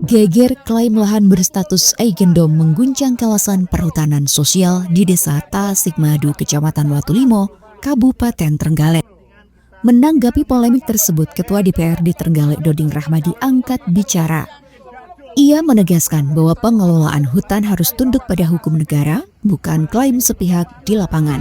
Geger klaim lahan berstatus eigendom mengguncang kawasan perhutanan sosial di Desa Tasikmadu, Kecamatan Watulimo, Kabupaten Trenggalek. Menanggapi polemik tersebut, Ketua DPRD Trenggalek Doding Rahmadi angkat bicara. Ia menegaskan bahwa pengelolaan hutan harus tunduk pada hukum negara, bukan klaim sepihak di lapangan.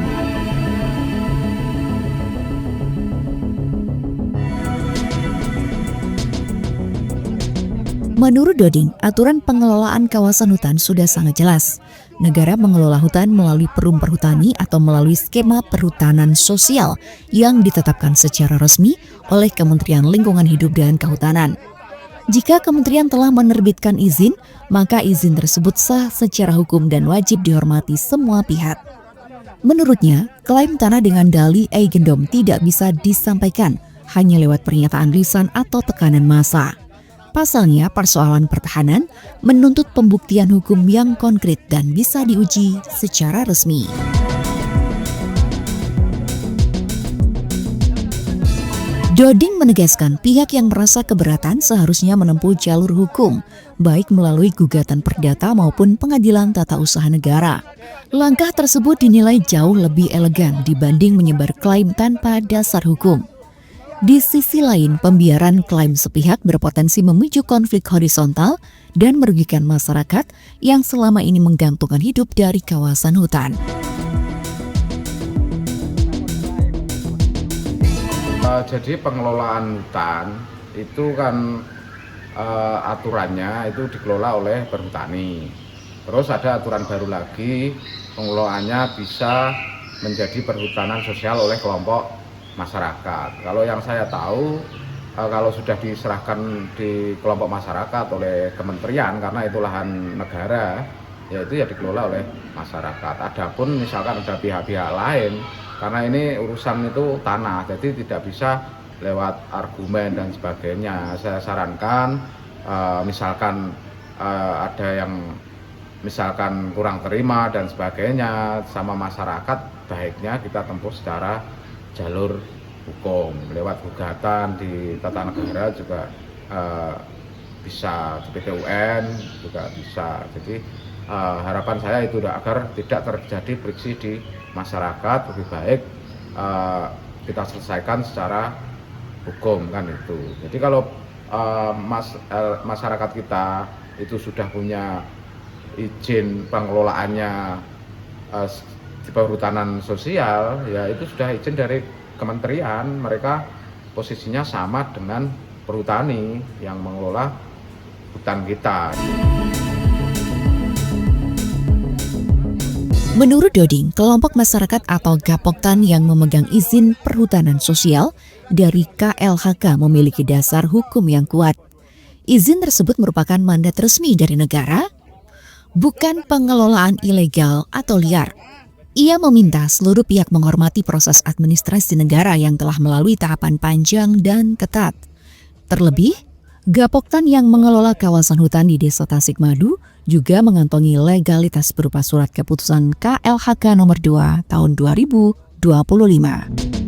Menurut Doding, aturan pengelolaan kawasan hutan sudah sangat jelas. Negara mengelola hutan melalui perum perhutani atau melalui skema perhutanan sosial yang ditetapkan secara resmi oleh Kementerian Lingkungan Hidup dan Kehutanan. Jika kementerian telah menerbitkan izin, maka izin tersebut sah secara hukum dan wajib dihormati semua pihak. Menurutnya, klaim tanah dengan dalih eigendom tidak bisa disampaikan hanya lewat pernyataan lisan atau tekanan massa. Pasalnya, persoalan pertahanan menuntut pembuktian hukum yang konkret dan bisa diuji secara resmi. Doding menegaskan pihak yang merasa keberatan seharusnya menempuh jalur hukum, baik melalui gugatan perdata maupun pengadilan tata usaha negara. Langkah tersebut dinilai jauh lebih elegan dibanding menyebar klaim tanpa dasar hukum. Di sisi lain, pembiaran klaim sepihak berpotensi memicu konflik horizontal dan merugikan masyarakat yang selama ini menggantungkan hidup dari kawasan hutan. Jadi pengelolaan hutan itu kan aturannya itu dikelola oleh perhutani. Terus ada aturan baru lagi, pengelolaannya bisa menjadi perhutanan sosial oleh kelompok masyarakat. Kalau yang saya tahu, kalau sudah diserahkan di kelompok masyarakat oleh kementerian, karena itu lahan negara, yaitu ya dikelola oleh masyarakat. Adapun misalkan ada pihak-pihak lain, karena ini urusan itu tanah, jadi tidak bisa lewat argumen dan sebagainya. Saya sarankan, misalkan ada yang misalkan kurang terima dan sebagainya sama masyarakat, baiknya kita tempuh secara jalur hukum lewat gugatan di tata negara juga bisa, di PT UN juga bisa. Jadi harapan saya itu agar tidak terjadi friksi di masyarakat, lebih baik kita selesaikan secara hukum kan itu. Jadi kalau masyarakat kita itu sudah punya izin pengelolaannya di perhutanan sosial, ya itu sudah izin dari kementerian, mereka posisinya sama dengan perhutani yang mengelola hutan kita. Menurut Doding, kelompok masyarakat atau Gapoktan yang memegang izin perhutanan sosial dari KLHK memiliki dasar hukum yang kuat. Izin tersebut merupakan mandat resmi dari negara, bukan pengelolaan ilegal atau liar. Ia meminta seluruh pihak menghormati proses administrasi negara yang telah melalui tahapan panjang dan ketat. Terlebih, Gapoktan yang mengelola kawasan hutan di Desa Tasikmadu juga mengantongi legalitas berupa surat keputusan KLHK nomor 2 tahun 2025.